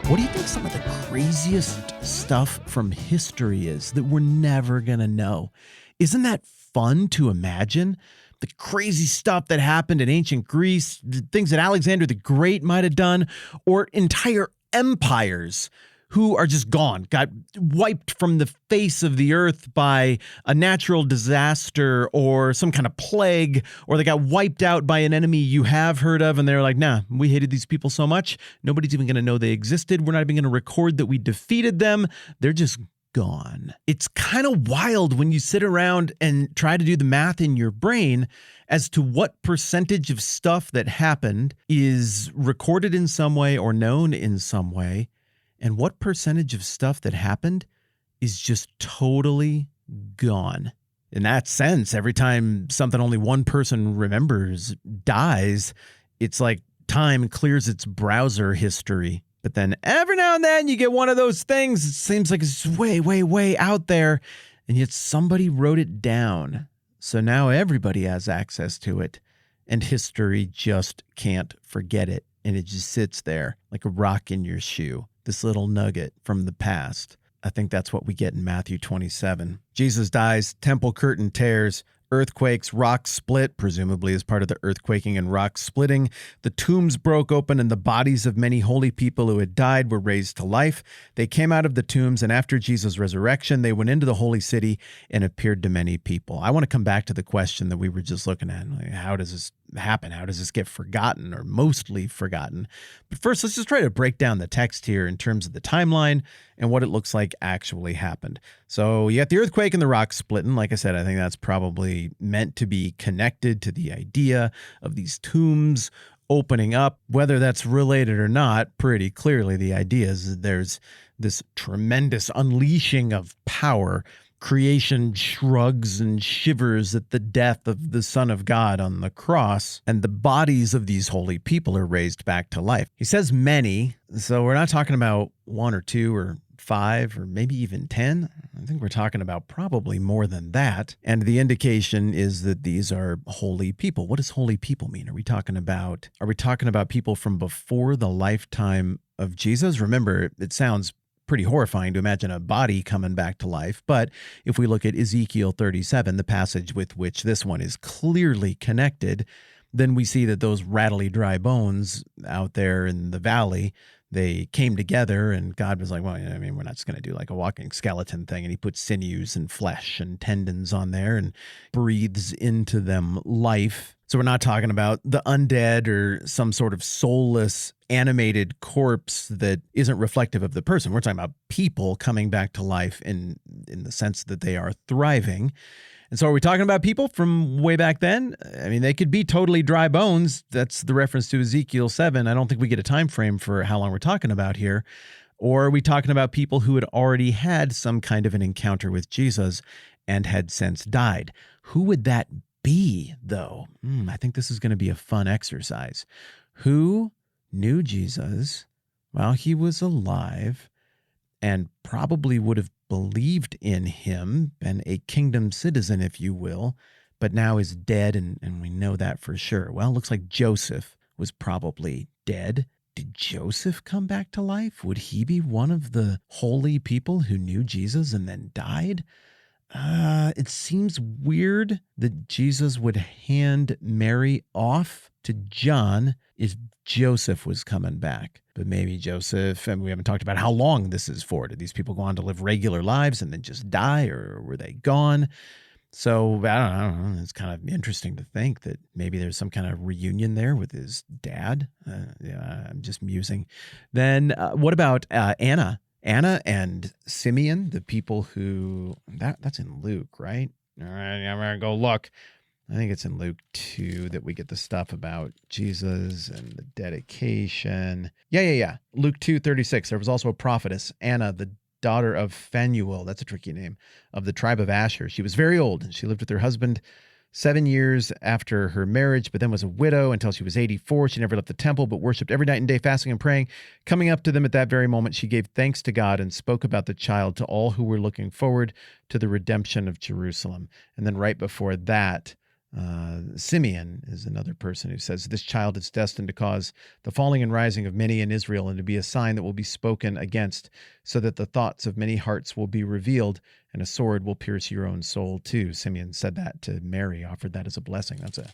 What do you think some of the craziest stuff from history is that we're never going to know? Isn't that fun to imagine? The crazy stuff that happened in ancient Greece, the things that Alexander the Great might have done, or entire empires who are just gone, got wiped from the face of the earth by a natural disaster or some kind of plague, or they got wiped out by an enemy you have heard of, and they're like, nah, we hated these people so much, nobody's even going to know they existed. We're not even going to record that we defeated them. They're just gone. It's kind of wild when you sit around and try to do the math in your brain as to what percentage of stuff that happened is recorded in some way or known in some way, and what percentage of stuff that happened is just totally gone. In that sense, every time something only one person remembers dies, it's like time clears its browser history. But then every now and then you get one of those things, it seems like it's way, way, way out there, and yet somebody wrote it down. So now everybody has access to it, and history just can't forget it. And it just sits there like a rock in your shoe. This little nugget from the past. I think that's what we get in Matthew 27. Jesus dies, temple curtain tears, earthquakes, rocks split, presumably as part of the earthquaking and rock splitting. The tombs broke open and the bodies of many holy people who had died were raised to life. They came out of the tombs, and after Jesus' resurrection, they went into the holy city and appeared to many people. I want to come back to the question that we were just looking at. Like, how does this happen? How does this get forgotten or mostly forgotten? But first, let's just try to break down the text here in terms of the timeline and what it looks like actually happened. So you got the earthquake and the rock splitting. Like I said, I think that's probably meant to be connected to the idea of these tombs opening up. Whether that's related or not, pretty clearly the idea is that there's this tremendous unleashing of power. Creation shrugs and shivers at the death of the Son of God on the cross, and the bodies of these holy people are raised back to life. He says many, so we're not talking about one or two or five or maybe even 10. I think we're talking about probably more than that. And the indication is that these are holy people. What does holy people mean? Are we talking about people from before the lifetime of Jesus? Remember, it sounds pretty horrifying to imagine a body coming back to life. But if we look at Ezekiel 37, the passage with which this one is clearly connected, then we see that those rattly dry bones out there in the valley, they came together, and God was like, well, I mean, we're not just going to do like a walking skeleton thing. And he puts sinews and flesh and tendons on there and breathes into them life. So we're not talking about the undead or some sort of soulless animated corpse that isn't reflective of the person. We're talking about people coming back to life in the sense that they are thriving. And so are we talking about people from way back then? I mean, they could be totally dry bones. That's the reference to Ezekiel 7. I don't think we get a time frame for how long we're talking about here. Or are we talking about people who had already had some kind of an encounter with Jesus and had since died? Who would that be, though? I think this is going to be a fun exercise. Who knew Jesus while he was alive and probably would have believed in him, been a kingdom citizen, if you will, but now is dead, and we know that for sure? Well, it looks like Joseph was probably dead. Did Joseph come back to life? Would he be one of the holy people who knew Jesus and then died? It seems weird that Jesus would hand Mary off to John if Joseph was coming back. But maybe Joseph, and we haven't talked about how long this is for. Did these people go on to live regular lives and then just die, or were they gone? So I don't know. It's kind of interesting to think that maybe there's some kind of reunion there with his dad. I'm just musing. Then what about Anna? Anna and Simeon, the people who, that's in Luke, right? All right, I'm going to go look. I think it's in Luke 2 that we get the stuff about Jesus and the dedication. Yeah. Luke 2:36. There was also a prophetess, Anna, the daughter of Phanuel. That's a tricky name. Of the tribe of Asher. She was very old, and she lived with her husband 7 years after her marriage, but then was a widow until she was 84. She never left the temple, but worshiped every night and day, fasting and praying. Coming up to them at that very moment, she gave thanks to God and spoke about the child to all who were looking forward to the redemption of Jerusalem. And then right before that, Simeon is another person who says, this child is destined to cause the falling and rising of many in Israel and to be a sign that will be spoken against, so that the thoughts of many hearts will be revealed and a sword will pierce your own soul too. Simeon said that to Mary, offered that as a blessing. That's a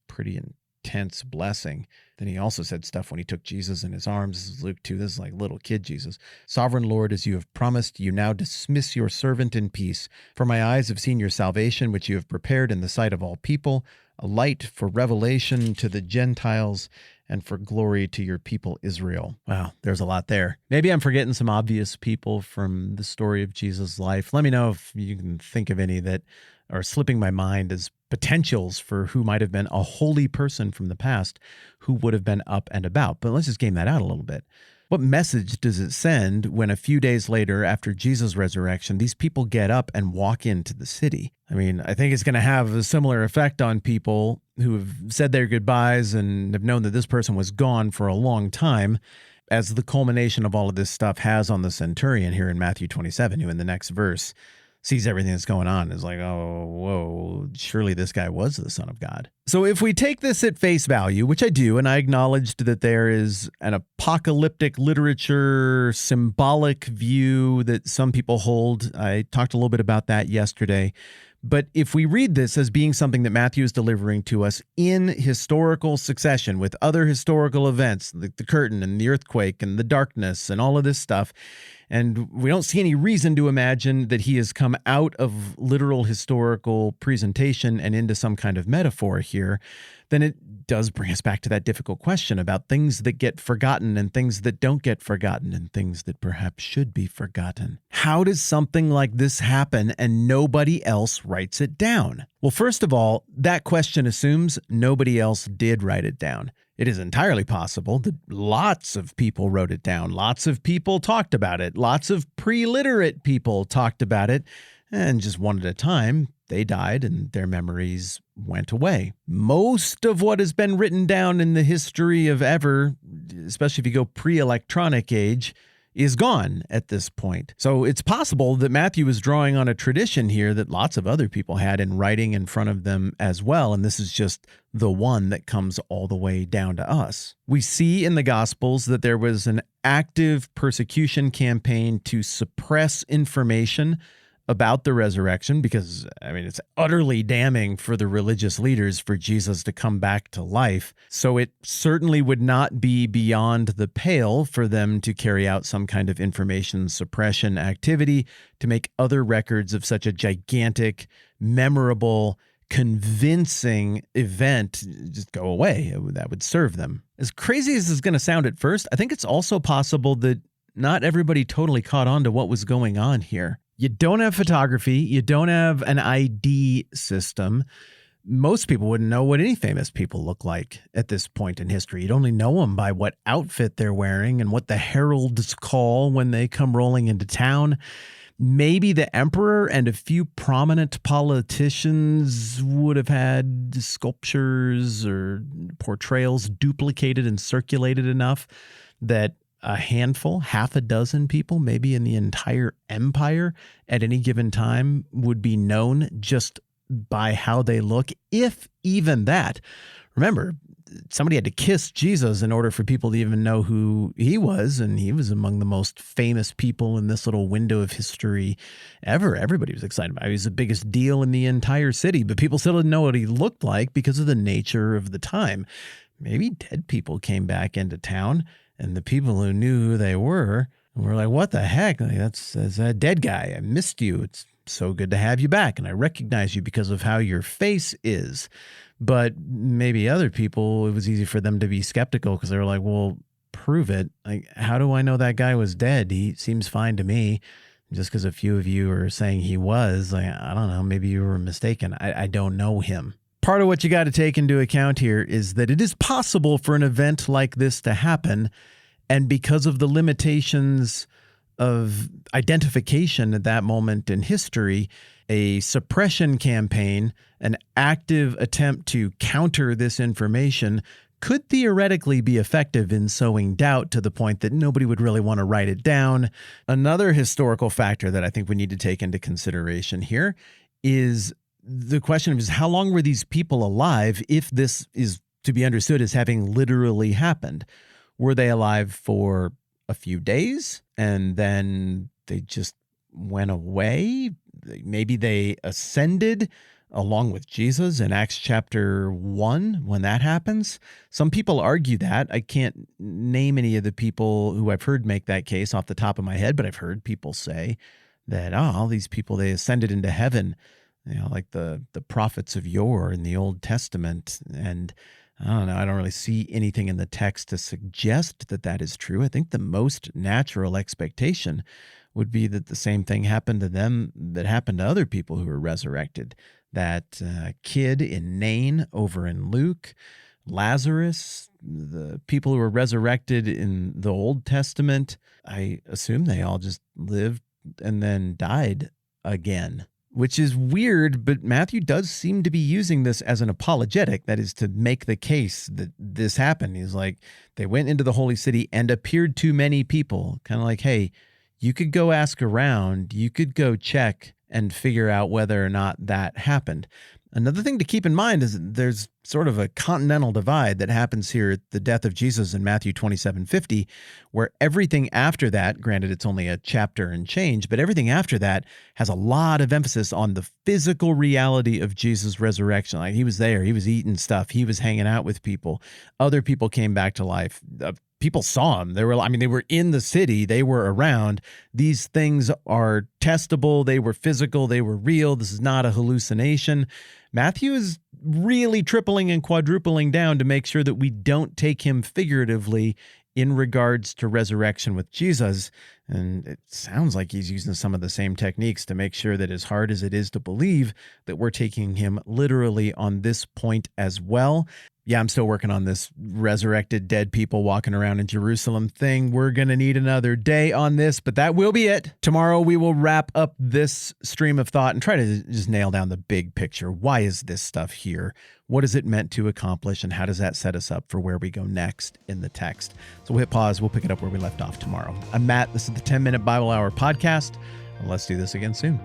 pretty intense blessing. Then he also said stuff when he took Jesus in his arms. This is Luke 2. This is like little kid Jesus. Sovereign Lord, as you have promised, you now dismiss your servant in peace. For my eyes have seen your salvation, which you have prepared in the sight of all people, a light for revelation to the Gentiles and for glory to your people Israel. Wow, there's a lot there. Maybe I'm forgetting some obvious people from the story of Jesus' life. Let me know if you can think of any that are slipping my mind as potentials for who might have been a holy person from the past who would have been up and about. But let's just game that out a little bit. What message does it send when a few days later, after Jesus' resurrection, these people get up and walk into the city? I mean, I think it's going to have a similar effect on people who have said their goodbyes and have known that this person was gone for a long time, as the culmination of all of this stuff has on the centurion here in Matthew 27, who in the next verse sees everything that's going on, is like, oh, whoa, surely this guy was the Son of God. So if we take this at face value, which I do, and I acknowledged that there is an apocalyptic literature, symbolic view that some people hold. I talked a little bit about that yesterday. But if we read this as being something that Matthew is delivering to us in historical succession with other historical events, like the curtain and the earthquake and the darkness and all of this stuff, and we don't see any reason to imagine that he has come out of literal historical presentation and into some kind of metaphor here, then it does bring us back to that difficult question about things that get forgotten and things that don't get forgotten and things that perhaps should be forgotten. How does something like this happen and nobody else writes it down? Well, first of all, that question assumes nobody else did write it down. It is entirely possible that lots of people wrote it down. Lots of people talked about it. Lots of pre-literate people talked about it. And just one at a time, they died and their memories went away. Most of what has been written down in the history of ever, especially if you go pre-electronic age, is gone at this point. So it's possible that Matthew is drawing on a tradition here that lots of other people had in writing in front of them as well, and this is just the one that comes all the way down to us. We see in the Gospels that there was an active persecution campaign to suppress information about the resurrection because, I mean, it's utterly damning for the religious leaders for Jesus to come back to life. So it certainly would not be beyond the pale for them to carry out some kind of information suppression activity to make other records of such a gigantic, memorable, convincing event just go away. That would serve them. As crazy as this is going to sound at first, I think it's also possible that not everybody totally caught on to what was going on here. You don't have photography. You don't have an ID system. Most people wouldn't know what any famous people look like at this point in history. You'd only know them by what outfit they're wearing and what the heralds call when they come rolling into town. Maybe the emperor and a few prominent politicians would have had sculptures or portrayals duplicated and circulated enough that a handful, half a dozen people, maybe in the entire empire at any given time would be known just by how they look, if even that. Remember, somebody had to kiss Jesus in order for people to even know who he was, and he was among the most famous people in this little window of history ever. Everybody was excited about him. He was the biggest deal in the entire city, but people still didn't know what he looked like because of the nature of the time. Maybe dead people came back into town, and the people who knew who they were like, what the heck? Like, that's a dead guy. I missed you. It's so good to have you back. And I recognize you because of how your face is. But maybe other people, it was easy for them to be skeptical because they were like, well, prove it. Like, how do I know that guy was dead? He seems fine to me. Just because a few of you are saying he was, like, I don't know, maybe you were mistaken. I don't know him. Part of what you got to take into account here is that it is possible for an event like this to happen, and because of the limitations of identification at that moment in history, a suppression campaign, an active attempt to counter this information could theoretically be effective in sowing doubt to the point that nobody would really want to write it down. Another historical factor that I think we need to take into consideration here is the question is, how long were these people alive if this is to be understood as having literally happened? Were they alive for a few days and then they just went away? Maybe they ascended along with Jesus in Acts chapter 1 when that happens. Some people argue that. I can't name any of the people who I've heard make that case off the top of my head, but I've heard people say that, all these people, they ascended into heaven, like the prophets of yore in the Old Testament. And I don't know, I don't really see anything in the text to suggest that that is true. I think the most natural expectation would be that the same thing happened to them that happened to other people who were resurrected. That kid in Nain over in Luke, Lazarus, the people who were resurrected in the Old Testament, I assume they all just lived and then died again, which is weird, but Matthew does seem to be using this as an apologetic, that is to make the case that this happened. He's like, they went into the holy city and appeared to many people, kind of like, hey, you could go ask around, you could go check and figure out whether or not that happened. Another thing to keep in mind is that there's sort of a continental divide that happens here at the death of Jesus in Matthew 27:50, where everything after that, granted it's only a chapter and change, but everything after that has a lot of emphasis on the physical reality of Jesus' resurrection. Like, he was there, he was eating stuff, he was hanging out with people, other people came back to life. People saw him. They were in the city. They were around. These things are testable. They were physical. They were real. This is not a hallucination. Matthew is really tripling and quadrupling down to make sure that we don't take him figuratively in regards to resurrection with Jesus. And it sounds like he's using some of the same techniques to make sure that, as hard as it is to believe, that we're taking him literally on this point as well. Yeah, I'm still working on this resurrected dead people walking around in Jerusalem thing. We're going to need another day on this, but that will be it. Tomorrow we will wrap up this stream of thought and try to just nail down the big picture. Why is this stuff here? What is it meant to accomplish? And how does that set us up for where we go next in the text? So we'll hit pause. We'll pick it up where we left off tomorrow. I'm Matt. This is the 10-Minute Bible Hour podcast. Let's do this again soon.